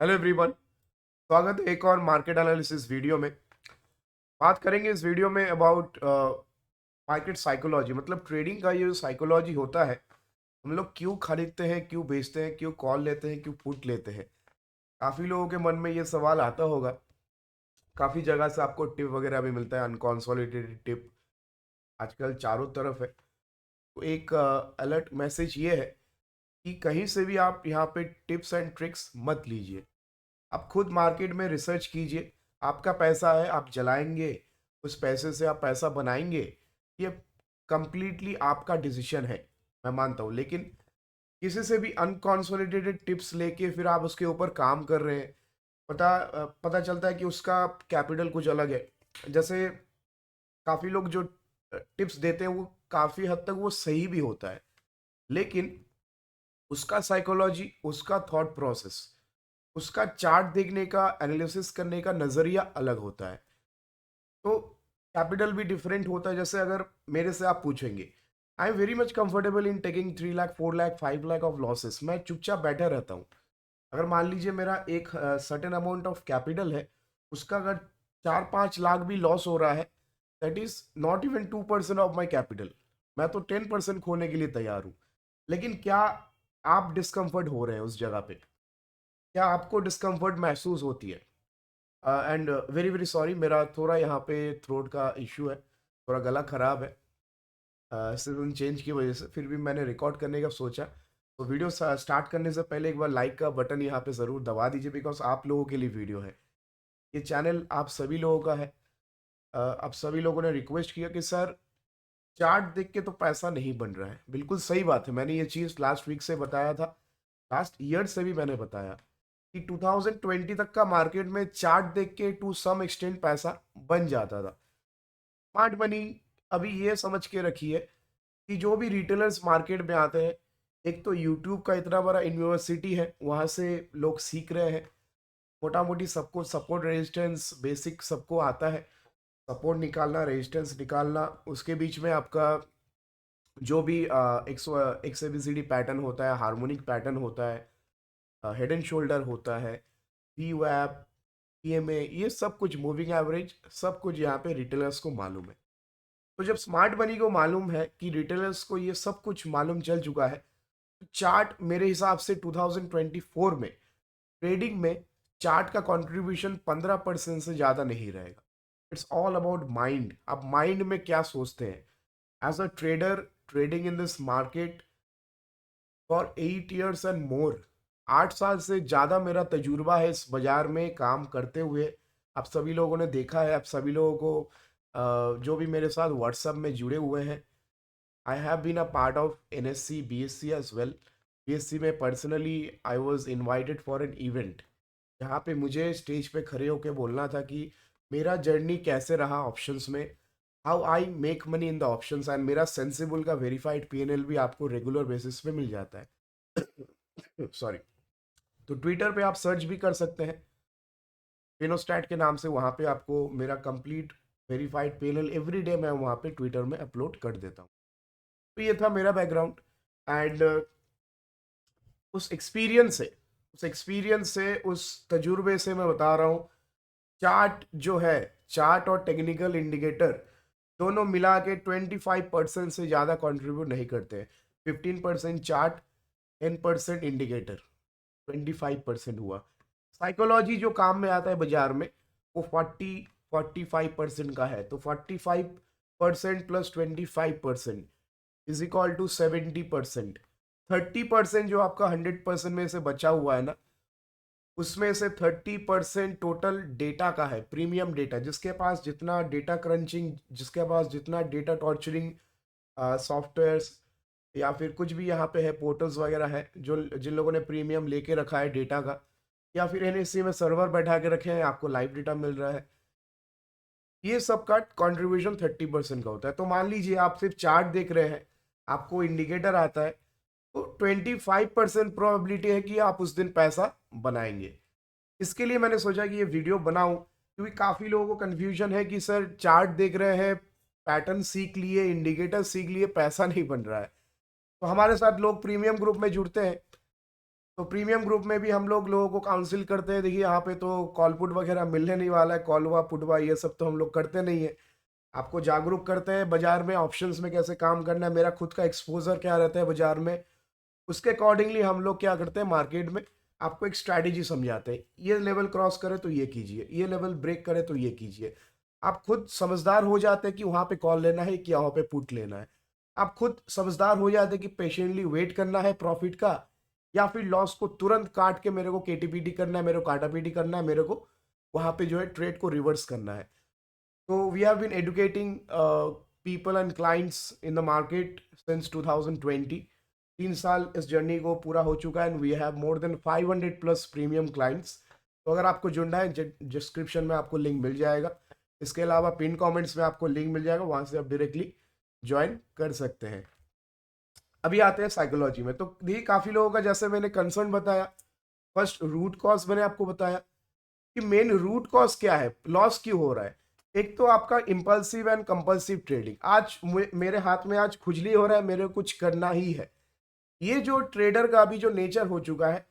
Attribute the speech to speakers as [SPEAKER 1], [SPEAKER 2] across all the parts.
[SPEAKER 1] Hello everyone, स्वागत है एक और मार्केट एनालिसिस वीडियो में। बात करेंगे इस वीडियो में अबाउट मार्केट साइकोलॉजी, मतलब ट्रेडिंग का ये जो साइकोलॉजी होता है, हम लोग क्यों खरीदते हैं, क्यों बेचते हैं, क्यों कॉल लेते हैं, क्यों पुट लेते हैं। काफ़ी लोगों के मन में ये सवाल आता होगा। काफ़ी जगह से आपको टिप वगैरह भी मिलता है, अनकॉन्सोलिडेटेड टिप आजकल चारों तरफ है। तो एक अलर्ट मैसेज ये है कि कहीं से भी आप यहाँ पे टिप्स एंड ट्रिक्स मत लीजिए। आप खुद मार्केट में रिसर्च कीजिए। आपका पैसा है, आप जलाएंगे, उस पैसे से आप पैसा बनाएंगे, ये कंप्लीटली आपका डिसीजन है, मैं मानता हूँ। लेकिन किसी से भी अनकॉन्सोलिडेटेड टिप्स लेके फिर आप उसके ऊपर काम कर रहे हैं, पता चलता है कि उसका कैपिटल कुछ अलग है। जैसे काफ़ी लोग जो टिप्स देते हैं वो काफ़ी हद तक वो सही भी होता है, लेकिन उसका साइकोलॉजी, उसका थॉट प्रोसेस, उसका चार्ट देखने का, एनालिसिस करने का नज़रिया अलग होता है। तो कैपिटल भी डिफरेंट होता है। जैसे अगर मेरे से आप पूछेंगे, I am very much comfortable in taking 3 lakh, 4 lakh, 5 lakh of losses. मैं चुपचाप बैठा रहता हूँ। अगर मान लीजिए मेरा एक सर्टेन अमाउंट ऑफ कैपिटल है, उसका अगर 4-5 लाख भी लॉस हो रहा है, that is not even 2% of my capital. मैं तो 10% खोने के लिए तैयार हूँ। लेकिन क्या आप डिस्कम्फर्ट हो रहे हैं उस जगह पे? क्या आपको डिस्कम्फर्ट महसूस होती है? एंड वेरी वेरी सॉरी, मेरा थोड़ा यहाँ पे थ्रोट का इशू है, थोड़ा गला खराब है सीजन चेंज की वजह से। फिर भी मैंने रिकॉर्ड करने का सोचा। तो वीडियो स्टार्ट करने से पहले एक बार लाइक का बटन यहाँ पे ज़रूर दबा दीजिए, बिकॉज आप लोगों के लिए वीडियो है। ये चैनल आप सभी लोगों का है। आप सभी लोगों ने रिक्वेस्ट किया कि सर, चार्ट देख के तो पैसा नहीं बन रहा है। बिल्कुल सही बात है, मैंने ये चीज़ लास्ट वीक से बताया था, लास्ट ईयर से भी मैंने बताया कि 2020 तक का मार्केट में चार्ट देख के टू सम एक्सटेंट पैसा बन जाता था। स्मार्ट मनी अभी ये समझ के रखिए कि जो भी रिटेलर्स मार्केट में आते हैं, एक तो यूट्यूब का इतना बड़ा यूनिवर्सिटी है, वहाँ से लोग सीख रहे हैं। मोटा मोटी सबको सपोर्ट, रेजिस्टेंस, बेसिक सबको आता है। सपोर्ट निकालना, रेजिस्टेंस निकालना, उसके बीच में आपका जो भी एक्स एबीसीडी पैटर्न होता है, हार्मोनिक पैटर्न होता है, हेड एंड शोल्डर होता है, पी वैप, पीएमए, ये सब कुछ, मूविंग एवरेज, सब कुछ यहाँ पे रिटेलर्स को मालूम है। तो जब स्मार्ट मनी को मालूम है कि रिटेलर्स को ये सब कुछ मालूम चल चुका है, तो चार्ट मेरे हिसाब से 2024 में ट्रेडिंग में चार्ट का कंट्रीब्यूशन 15% से ज़्यादा नहीं रहेगा। It's all about mind. आप माइंड में क्या सोचते हैं as a trader, trading in this market for 8 years and more. 8 साल से ज़्यादा मेरा तजुर्बा है इस बाजार में काम करते हुए। आप सभी लोगों ने देखा है, आप सभी लोगों को जो भी मेरे साथ व्हाट्सएप में जुड़े हुए हैं, I have been a part of NSC, BSc as well. BSc में personally I was invited for an event, जहाँ पे मुझे स्टेज पे खड़े होकर बोलना था कि मेरा जर्नी कैसे रहा ऑप्शंस में, how I make money in the options. And मेरा सेंसिबल का वेरीफाइड PNL भी आपको रेगुलर बेसिस पे मिल जाता है। सॉरी। तो ट्विटर पे आप सर्च भी कर सकते हैं फिनोस्टैट के नाम से, वहाँ पे आपको मेरा complete verified PNL every day मैं वहाँ पे ट्विटर में अपलोड कर देता हूँ। तो ये था मेरा बैकग्राउंड। एंड उस एक्सपीरियंस से, उस तजुर्बे से मैं बता रहा हूँ, चार्ट जो है, चार्ट और टेक्निकल इंडिकेटर दोनों मिला के 25% से ज़्यादा कंट्रीब्यूट नहीं करते हैं। 15% चार्ट, 10% इंडिकेटर, 25% हुआ। साइकोलॉजी जो काम में आता है बाजार में, वो 45% का है। तो 45% प्लस 25% इज इक्वल टू 70%। 30% जो आपका 100% में से बचा हुआ है ना, उसमें से 30% टोटल डेटा का है, प्रीमियम डेटा। जिसके पास जितना डेटा क्रंचिंग, जिसके पास जितना डेटा टॉर्चरिंग सॉफ्टवेयर्स या फिर कुछ भी यहाँ पे है, पोर्टल्स वगैरह है, जो जिन लोगों ने प्रीमियम लेके रखा है डेटा का, या फिर NSC में सर्वर बैठा के रखे हैं, आपको लाइव डेटा मिल रहा है, ये सब का कंट्रीब्यूशन 30% का होता है। तो मान लीजिए आप सिर्फ चार्ट देख रहे हैं, आपको इंडिकेटर आता है, तो 25% प्रोबेबिलिटी है कि आप उस दिन पैसा बनाएंगे। इसके लिए मैंने सोचा कि ये वीडियो बनाऊं, क्योंकि काफ़ी लोगों को कन्फ्यूजन है कि सर, चार्ट देख रहे हैं, पैटर्न सीख लिए, इंडिकेटर सीख लिए, पैसा नहीं बन रहा है। तो हमारे साथ लोग प्रीमियम ग्रुप में जुड़ते हैं, तो प्रीमियम ग्रुप में भी हम लोगों को काउंसिल करते हैं। देखिए यहाँ पे तो कॉल पुट वगैरह मिलने नहीं वाला है, कॉलवा पुटवा ये सब तो हम लोग करते नहीं है। आपको जागरूक करते हैं बाजार में ऑप्शंस में कैसे काम करना है, मेरा खुद का एक्सपोजर क्या रहता है बाजार में, उसके अकॉर्डिंगली हम लोग क्या करते हैं मार्केट में आपको एक स्ट्रैटेजी समझाते हैं। ये लेवल क्रॉस करे तो ये कीजिए, ये लेवल ब्रेक करे तो ये कीजिए। आप खुद समझदार हो जाते हैं कि वहां पे कॉल लेना है कि वहां पे पुट लेना है। आप खुद समझदार हो जाते हैं कि पेशेंटली वेट करना है प्रॉफिट का, या फिर लॉस को तुरंत काट के मेरे को केटीपीटी करना है, मेरे को काटापीटी करना है, मेरे को वहां पे जो है ट्रेड को रिवर्स करना है। तो we have been educating people and clients in the market since 2020। 3 साल इस जर्नी को पूरा हो चुका है and we have more than 500 plus premium clients. तो अगर आपको जुड़ना है डिस्क्रिप्शन में आपको लिंक मिल जाएगा। इसके अलावा पिन कमेंट्स में आपको लिंक मिल जाएगा, वहां से आप डायरेक्टली ज्वाइन कर सकते हैं। अभी आते हैं साइकोलॉजी में। तो देखिए काफ़ी लोगों का जैसे मैंने कंसर्न बताया, फर्स्ट रूट कॉज मैंने आपको बताया कि मेन रूट कॉज क्या है, लॉस क्यों हो रहा है। एक तो आपका इम्पल्सिव एंड कंपल्सिव ट्रेडिंग। आज मेरे हाथ में आज खुजली हो रहा है, मेरे को कुछ करना ही है, ये जो ट्रेडर का अभी जो नेचर हो चुका है,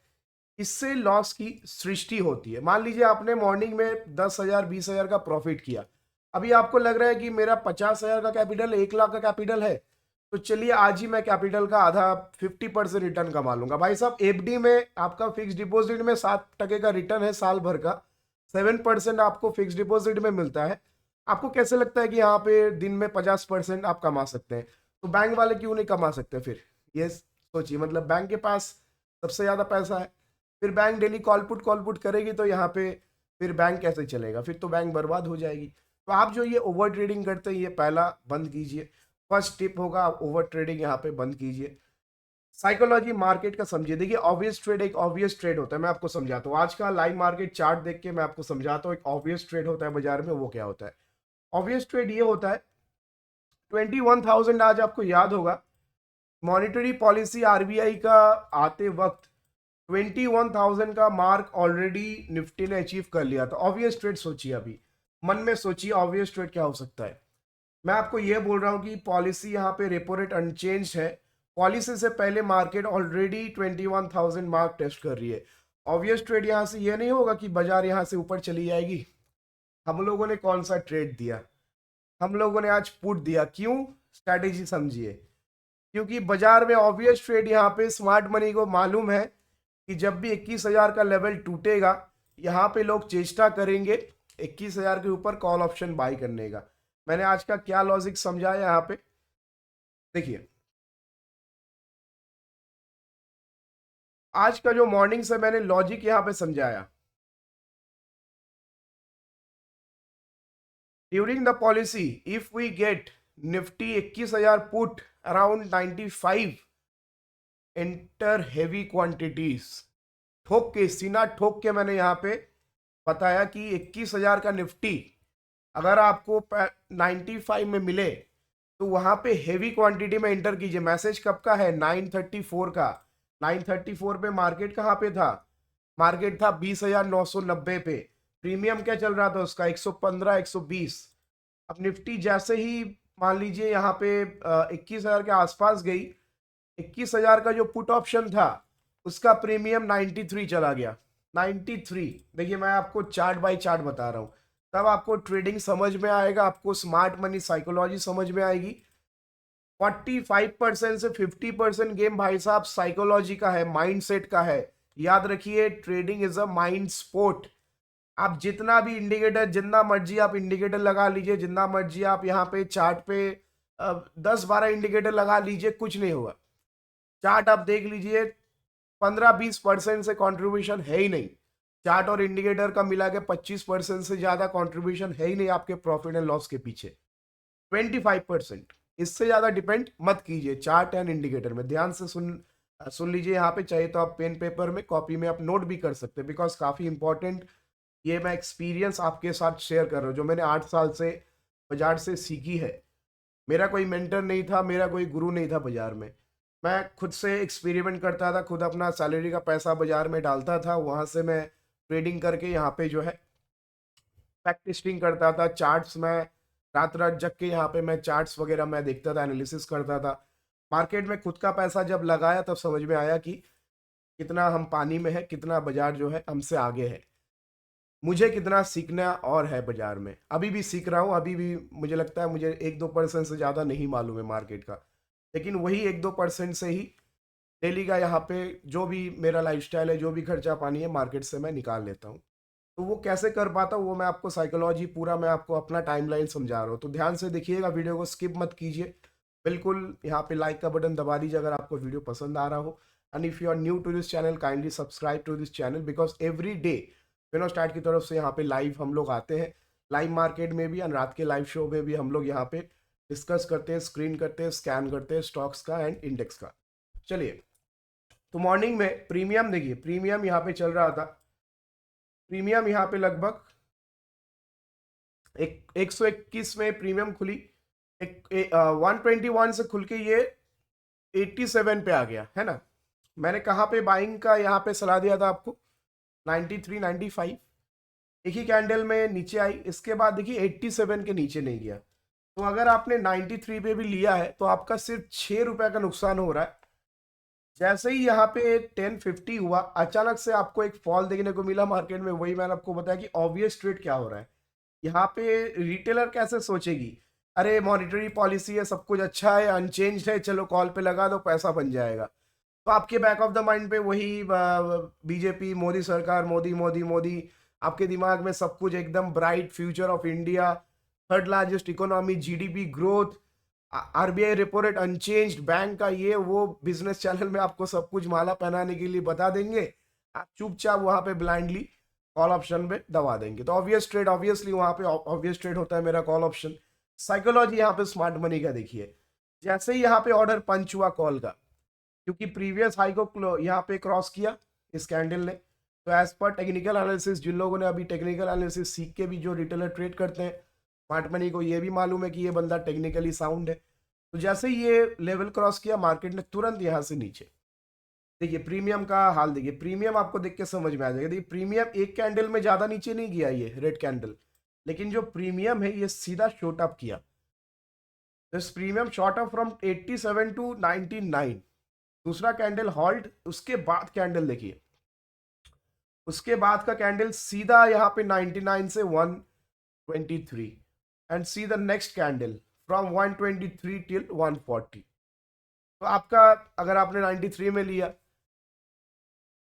[SPEAKER 1] इससे लॉस की सृष्टि होती है। मान लीजिए आपने मॉर्निंग में 10,000 20,000 का प्रॉफिट किया, अभी आपको लग रहा है कि मेरा 50,000 का कैपिटल है, 1 लाख का कैपिटल है, तो चलिए आज ही मैं कैपिटल का आधा 50% रिटर्न कमा लूंगा। भाई साहब एफडी में आपका फिक्स डिपॉजिट में 7% का रिटर्न है साल भर का, 7% आपको फिक्स डिपॉजिट में मिलता है। आपको कैसे लगता है कि यहाँ पे दिन में 50% आप कमा सकते हैं? तो बैंक वाले क्यों नहीं कमा सकते फिर? ये सोचिए, मतलब बैंक के पास सबसे ज्यादा पैसा है, फिर बैंक डेली कॉल पुट करेगी तो यहाँ पे फिर बैंक कैसे चलेगा? फिर तो बैंक बर्बाद हो जाएगी। तो आप जो ये ओवर ट्रेडिंग करते हैं, ये पहला बंद कीजिए। फर्स्ट टिप होगा, ओवर ट्रेडिंग यहाँ पे बंद कीजिए। साइकोलॉजी मार्केट का समझिए। देखिए ऑब्वियस ट्रेड एक ऑब्वियस ट्रेड होता है, मैं आपको समझाता हूँ। आज का लाइव मार्केट चार्ट देख के मैं आपको समझाता हूँ एक ऑब्वियस ट्रेड होता है बाजार में, वो क्या होता है। ऑब्वियस ट्रेड ये होता है 21,000, आज आपको याद होगा मॉनिटरी पॉलिसी आरबीआई का आते वक्त 21,000 का मार्क ऑलरेडी निफ्टी ने अचीव कर लिया था। ऑब्वियस ट्रेड सोचिए, अभी मन में सोचिए ऑब्वियस ट्रेड क्या हो सकता है। मैं आपको यह बोल रहा हूं कि पॉलिसी यहाँ पे रेपो रेट अनचेंज है, पॉलिसी से पहले मार्केट ऑलरेडी 21,000 मार्क टेस्ट कर रही है। ऑब्वियस ट्रेड यहाँ से यह नहीं होगा कि बाजार यहाँ से ऊपर चली जाएगी। हम लोगों ने कौन सा ट्रेड दिया? हम लोगों ने आज पुट दिया। क्यों? स्ट्रैटेजी समझिए। क्योंकि बाजार में ऑब्वियस ट्रेड यहाँ पे स्मार्ट मनी को मालूम है कि जब भी 21,000 का लेवल टूटेगा, यहाँ पे लोग चेष्टा करेंगे 21,000 के ऊपर कॉल ऑप्शन बाई करने का। मैंने आज का क्या लॉजिक समझाया यहाँ पे देखिए। आज का जो मॉर्निंग से मैंने लॉजिक यहाँ पे समझाया, during the policy if we get Nifty 21,000 put around 95, enter heavy quantities. ठोक के, सीना ठोक के मैंने यहाँ पे बताया कि 21,000 का निफ्टी अगर आपको 95 में मिले तो वहां पे हेवी क्वांटिटी में एंटर कीजिए। मैसेज कब का है? 934 का। 934 पे मार्केट कहाँ पे था? मार्केट था 20,990 पे। प्रीमियम क्या चल रहा था उसका? 115 120। अब निफ्टी जैसे ही मान लीजिए यहाँ पे 21,000 के आसपास गई, 21,000 का जो पुट ऑप्शन था उसका प्रीमियम 93 चला गया। 93। देखिए मैं आपको चार्ट बाय चार्ट बता रहा हूँ, तब आपको ट्रेडिंग समझ में आएगा, आपको स्मार्ट मनी साइकोलॉजी समझ में आएगी। 45% से 50% गेम भाई साहब साइकोलॉजी का है, माइंडसेट का है। याद रखिए trading is a mind sport. आप जितना भी इंडिकेटर, जितना मर्जी आप इंडिकेटर लगा लीजिए, जितना मर्जी आप यहाँ पे चार्ट पे 10-12 इंडिकेटर लगा लीजिए, कुछ नहीं होगा। चार्ट आप देख लीजिए, 15-20% से कंट्रीब्यूशन है ही नहीं। चार्ट और इंडिकेटर का मिला के 25% से ज्यादा कंट्रीब्यूशन है ही नहीं आपके प्रॉफिट एंड लॉस के पीछे। 25%, इससे ज्यादा डिपेंड मत कीजिए चार्ट एंड इंडिकेटर में। ध्यान से सुन लीजिए यहाँ पे, चाहे तो आप पेन पेपर में कॉपी में आप नोट भी कर सकते हैं, बिकॉज काफी इंपॉर्टेंट ये मैं एक्सपीरियंस आपके साथ शेयर कर रहा हूँ जो मैंने 8 साल से बाजार से सीखी है। मेरा कोई मेंटर नहीं था, मेरा कोई गुरु नहीं था बाजार में। मैं खुद से एक्सपेरिमेंट करता था, खुद अपना सैलरी का पैसा बाजार में डालता था, वहां से मैं ट्रेडिंग करके यहाँ पे जो है बैक टेस्टिंग करता था। चार्ट्स में रात रात जग के यहाँ पे मैं चार्ट्स वगैरह मैं देखता था, एनालिसिस करता था। मार्केट में खुद का पैसा जब लगाया तब समझ में आया कि कितना हम पानी में है, कितना बाजार जो है हमसे आगे है, मुझे कितना सीखना और है बाजार में। अभी भी सीख रहा हूँ, अभी भी मुझे लगता है मुझे 1-2% से ज़्यादा नहीं मालूम है मार्केट का, लेकिन वही 1-2% से ही डेली का यहाँ पे जो भी मेरा लाइफस्टाइल है, जो भी खर्चा पानी है, मार्केट से मैं निकाल लेता हूँ। तो वो कैसे कर पाता हूँ, वो मैं आपको साइकोलॉजी पूरा मैं आपको अपना टाइमलाइन समझा रहा हूँ, तो ध्यान से देखिएगा, वीडियो को स्किप मत कीजिए। बिल्कुल यहाँ पे लाइक का बटन दबा दीजिए अगर आपको वीडियो पसंद आ रहा हो। And if you are new to this channel, kindly subscribe to this channel, because every day Fino Start की तरफ से यहाँ पे लाइव हम लोग आते हैं, लाइव मार्केट में भी एंड रात के लाइव शो में भी हम लोग यहाँ पे डिस्कस करते हैं, स्क्रीन करते हैं, स्कैन करते हैं स्टॉक्स का एंड इंडेक्स का। चलिए, तो मॉर्निंग में प्रीमियम देखिए, प्रीमियम यहाँ पे चल रहा था, प्रीमियम यहाँ पे लगभग 121 में प्रीमियम खुली, 121 से खुल के ये 87 पे आ गया है ना। मैंने कहाँ पे बाइंग का यहाँ पे सलाह दिया था आपको, 93 95, एक ही कैंडल में नीचे आई, इसके बाद देखिए 87 के नीचे नहीं गया। तो अगर आपने 93 पे भी लिया है तो आपका सिर्फ 6 रुपए का नुकसान हो रहा है। जैसे ही यहाँ पे 1050 हुआ, अचानक से आपको एक फॉल देखने को मिला मार्केट में। वही मैंने आपको बताया कि ऑब्वियस ट्रेड क्या हो रहा है यहाँ पे। रिटेलर कैसे सोचेगी, अरे मॉनिटरी पॉलिसी है, सब कुछ अच्छा है, अनचेंज्ड है, चलो कॉल पे लगा दो, पैसा बन जाएगा। तो आपके बैक ऑफ द माइंड पे वही बीजेपी, मोदी सरकार, मोदी मोदी मोदी, आपके दिमाग में सब कुछ एकदम bright future of India, third largest economy, GDP growth, RBI repo rate unchanged, bank का ये वो, बिजनेस चैनल में आपको सब कुछ माला पहनाने के लिए बता देंगे, आप चुपचाप वहां पे ब्लाइंडली कॉल ऑप्शन पे दबा देंगे। तो ऑब्वियस ट्रेड, ऑब्वियसली वहां पे ऑब्वियस ट्रेड होता है मेरा कॉल ऑप्शन। साइकोलॉजी यहाँ पे स्मार्ट मनी का देखिए, जैसे ही यहाँ पे ऑर्डर पंच हुआ कॉल का, क्योंकि प्रीवियस हाई को यहाँ पे क्रॉस किया इस कैंडल ने, तो एज पर टेक्निकल एनालिसिस, जिन लोगों ने अभी टेक्निकल एनालिसिस सीख के भी जो रिटेलर ट्रेड करते हैं, स्मार्ट मनी को ये भी मालूम है कि ये बंदा टेक्निकली साउंड है। तो जैसे ही ये लेवल क्रॉस किया, मार्केट ने तुरंत यहाँ से नीचे, देखिए प्रीमियम का हाल देखिए, प्रीमियम आपको देख के समझ में आ जाएगा। देखिए प्रीमियम एक कैंडल में ज्यादा नीचे नहीं गया ये रेड कैंडल, लेकिन जो प्रीमियम है ये सीधा शॉर्ट अप किया। This premium short up from 87 to 99, दूसरा कैंडल हॉल्ट, उसके बाद कैंडल देखिए, उसके बाद का कैंडल सीधा यहाँ पे 99 से 123, and see the next candle from 123 till 140। तो आपका, अगर आपने 93 में लिया,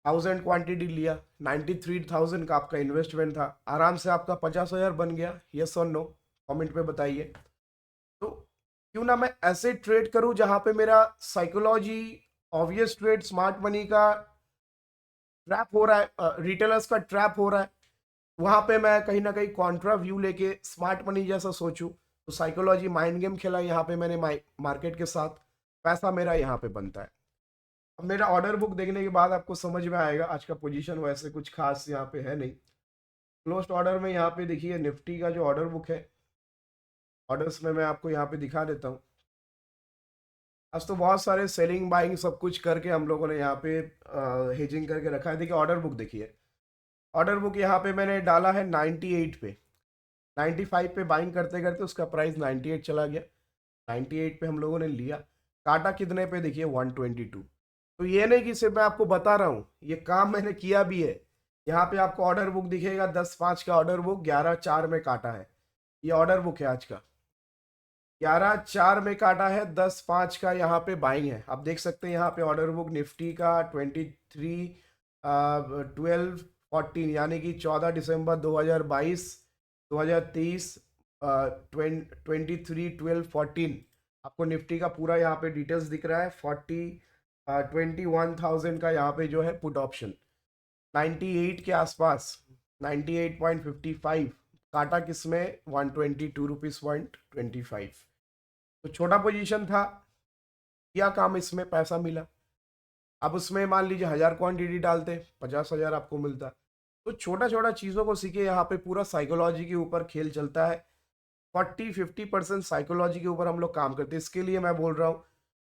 [SPEAKER 1] 1000 क्वांटिटी लिया, 93,000 का आपका इन्वेस्टमेंट था, आराम से आपका 50,000 बन गया। यस और नो, कमेंट पे बताइए। तो क्यों ना मैं ऐसे ट्रेड करूं जहां पे मेरा psychology, obvious trade, smart money का ट्रैप हो रहा है, रिटेलर्स का ट्रैप हो रहा है, वहां पे मैं कहीं ना कहीं कॉन्ट्रा व्यू लेके स्मार्ट मनी जैसा सोचूं। तो साइकोलॉजी माइंड गेम खेला यहाँ पे मैंने मार्केट के साथ, पैसा मेरा यहाँ पे बनता है। अब मेरा ऑर्डर बुक देखने के बाद आपको समझ में आएगा, आज का पोजीशन वैसे कुछ खास यहाँ पे है नहीं। क्लोज्ड ऑर्डर में यहाँ पे देखिए निफ्टी का जो ऑर्डर बुक है, ऑर्डर्स में मैं आपको यहाँ पे दिखा देता हूँ। आज तो बहुत सारे सेलिंग बाइंग सब कुछ करके हम लोगों ने यहाँ पे हेजिंग करके रखा है। देखिए ऑर्डर बुक देखिए, ऑर्डर बुक यहाँ पे मैंने डाला है 98 पे, 95 पे बाइंग करते करते उसका प्राइस 98 चला गया, 98 पे हम लोगों ने लिया। काटा कितने पे, देखिए 122। तो ये नहीं कि सिर्फ मैं आपको बता रहा हूँ, ये काम मैंने किया भी है। यहाँ पे आपको ऑर्डर बुक दिखेगा, 10/5 का ऑर्डर बुक, 11/4 में काटा है। ये ऑर्डर बुक है आज का, 11/4 में काटा है, 10/5 का यहाँ पे बाइंग है। आप देख सकते हैं यहाँ पे ऑर्डर बुक निफ्टी का 12 यानी कि 14 दिसंबर 2022, 2023, 23/12/14, आपको निफ्टी का पूरा यहाँ पे डिटेल्स दिख रहा है। 21,000 का यहाँ पे जो है पुट ऑप्शन, 98 के आसपास, 98.55, काटा किसमें, 122 रुपीज 25। तो छोटा पोजीशन था, किया काम, इसमें पैसा मिला। अब उसमें मान लीजिए 1000 क्वांटिटी डालते, 50,000 आपको मिलता। तो छोटा छोटा चीज़ों को सीखे, यहाँ पे पूरा साइकोलॉजी के ऊपर खेल चलता है। 40-50% साइकोलॉजी के ऊपर हम लोग काम करते हैं। इसके लिए मैं बोल रहा हूँ,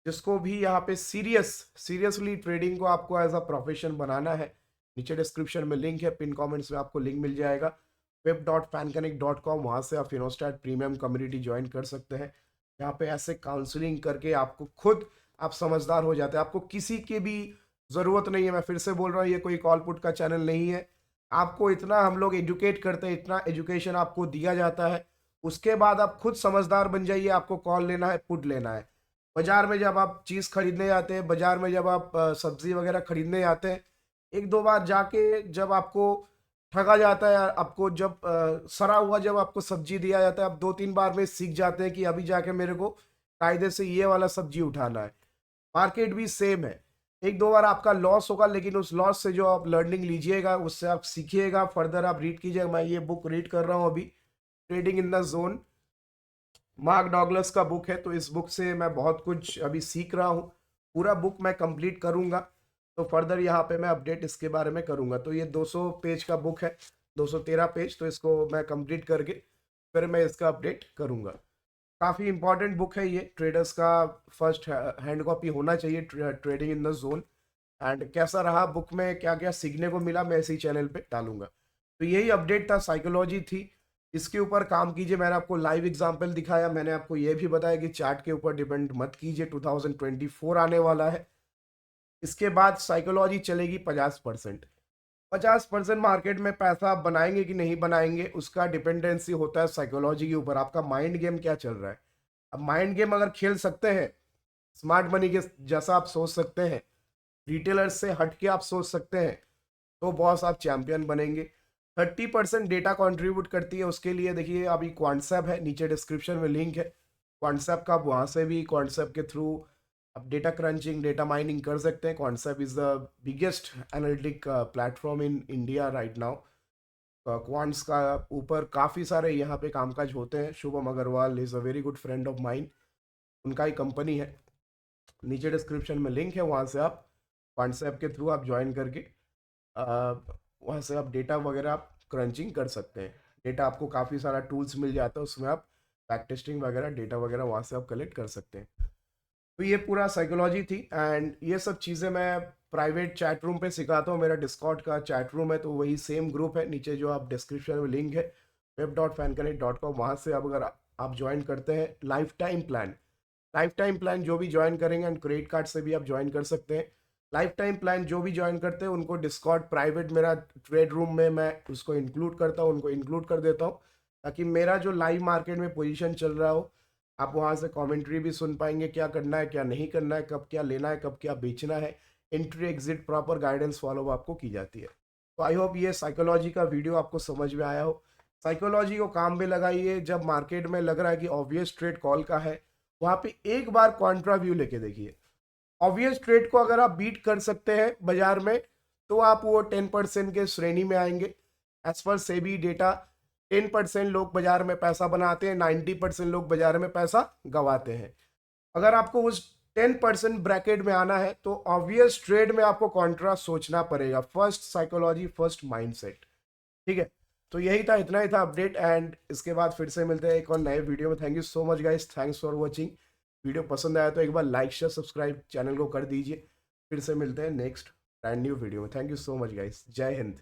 [SPEAKER 1] जिसको भी यहाँ पे सीरियसली ट्रेडिंग को आपको एज अ प्रोफेशन बनाना है, नीचे डिस्क्रिप्शन में लिंक है, पिन कमेंट्स में आपको लिंक मिल जाएगा, web.fanconnect.com, वहाँ से आप फिनोस्टैट प्रीमियम कम्युनिटी ज्वाइन कर सकते हैं। यहाँ पे ऐसे काउंसलिंग करके आपको खुद, आप समझदार हो जाते हैं। आपको किसी के भी ज़रूरत नहीं है। मैं फिर से बोल रहा हूँ, ये कोई कॉल पुट का चैनल नहीं है। आपको इतना हम लोग एजुकेट करते हैं, इतना एजुकेशन आपको दिया जाता है, उसके बाद आप खुद समझदार बन जाइए। आपको कॉल लेना है, पुट लेना है। बाजार में जब आप चीज़ खरीदने जाते हैं, बाजार में जब आप सब्जी वगैरह खरीदने जाते हैं, एक दो बार जाके जब आपको ठगा जाता है, आपको जब सड़ा हुआ जब आपको सब्जी दिया जाता है, आप दो तीन बार में सीख जाते हैं कि अभी जाके मेरे को कायदे से ये वाला सब्जी उठाना है। मार्केट भी सेम है। एक दो बार आपका लॉस होगा, लेकिन उस लॉस से जो आप लर्निंग लीजिएगा, उससे आप सीखिएगा, फर्दर आप रीड कीजिएगा। मैं ये बुक रीड कर रहा हूँ अभी, trading in the zone, mark Douglas का बुक है। तो इस बुक से मैं बहुत कुछ अभी सीख रहा हूँ। पूरा बुक मैं कंप्लीट करूँगा तो फर्दर यहाँ पे मैं अपडेट इसके बारे में करूँगा। तो ये 200 पेज का बुक है, 213 पेज। तो इसको मैं कंप्लीट करके फिर मैं इसका अपडेट करूँगा। काफ़ी इंपॉर्टेंट बुक है ये, ट्रेडर्स का फर्स्ट हैंड कॉपी होना चाहिए, trading in the zone. And कैसा रहा, बुक में क्या क्या सीखने को मिला, मैं इसी चैनल पे डालूंगा। तो यही अपडेट था, साइकोलॉजी थी, इसके ऊपर काम कीजिए। मैंने आपको लाइव एग्जांपल दिखाया, मैंने आपको ये भी बताया कि चार्ट के ऊपर डिपेंड मत कीजिए, 2024 आने वाला है। इसके बाद साइकोलॉजी चलेगी 50%। 50% मार्केट में पैसा आप बनाएंगे कि नहीं बनाएंगे, उसका डिपेंडेंसी होता है साइकोलॉजी के ऊपर। आपका माइंड गेम क्या चल रहा है। अब माइंड गेम अगर खेल सकते हैं, स्मार्ट मनी के जैसा आप सोच सकते हैं, रिटेलर्स से हट के आप सोच सकते हैं, तो बॉस आप चैंपियन बनेंगे। 30% डेटा कंट्रीब्यूट करती है, उसके लिए देखिए अभी क्वांटसेप है, नीचे डिस्क्रिप्शन में लिंक है क्वांटसेप का, आप वहाँ से भी क्वांटसेप के थ्रू आप डेटा क्रंचिंग, डेटा माइनिंग कर सकते हैं। Quantsapp is the biggest analytic platform in India right now. Quants का ऊपर काफ़ी सारे यहाँ पे कामकाज होते हैं। Shubham Agarwal is a very good friend of mine, उनका ही कंपनी है। नीचे डिस्क्रिप्शन में लिंक है, वहाँ से आप क्वांटसेप के थ्रू आप ज्वाइन करके वहाँ से आप डेटा वगैरह आप क्रंचिंग कर सकते हैं। डेटा आपको काफ़ी सारा टूल्स मिल जाता है, उसमें आप बैक टेस्टिंग वगैरह डेटा वगैरह वहाँ से आप कलेक्ट कर सकते हैं। तो ये पूरा साइकोलॉजी थी। एंड ये सब चीज़ें मैं प्राइवेट चैट रूम पे सिखाता हूँ, मेरा डिस्कॉर्ड का चैट रूम है, तो वही सेम ग्रुप है, नीचे जो आप डिस्क्रिप्शन में लिंक है web.fanconnect.com, वहाँ से अब अगर आप ज्वाइन करते हैं, लाइफ टाइम प्लान जो भी ज्वाइन करेंगे, एंड क्रेडिट कार्ड से भी आप ज्वाइन कर सकते हैं। लाइफ टाइम प्लान जो भी ज्वाइन करते हैं उनको डिस्कॉर्ड प्राइवेट मेरा ट्रेड रूम में मैं उसको इंक्लूड करता हूँ, उनको इंक्लूड कर देता हूँ, ताकि मेरा जो लाइव मार्केट में पोजीशन चल रहा हो, आप वहाँ से कमेंट्री भी सुन पाएंगे, क्या करना है क्या नहीं करना है, कब क्या लेना है कब क्या बेचना है। Entry exit proper guidance follow आपको की जाती है। तो आई होप ये साइकोलॉजी का वीडियो आपको समझ में आया हो। साइकोलॉजी को काम में लगाइए। जब मार्केट में लग रहा है कि ऑब्वियस ट्रेड कॉल का है, वहाँ पे एक बार कॉन्ट्रा व्यू लेके देखिए। ऑब्वियस ट्रेड को अगर आप बीट कर सकते हैं बाजार में, तो आप वो 10% के श्रेणी में आएंगे। एज पर सेबी डेटा 10% लोग बाजार में पैसा बनाते हैं, 90% लोग बाजार में पैसा गंवाते हैं। अगर आपको उस 10% ब्रैकेट में आना है, तो ऑब्वियस ट्रेड में आपको कॉन्ट्रा सोचना पड़ेगा। First psychology, first mindset. ठीक है, तो यही था, इतना ही था अपडेट। एंड इसके बाद फिर से मिलते हैं एक और नए वीडियो में। Thank you so much guys, thanks for watching. Video पसंद आया तो एक बार लाइक शेयर सब्सक्राइब चैनल को कर दीजिए। फिर से मिलते हैं नेक्स्ट ब्रांड न्यू वीडियो में। Thank you so much guys, जय हिंद।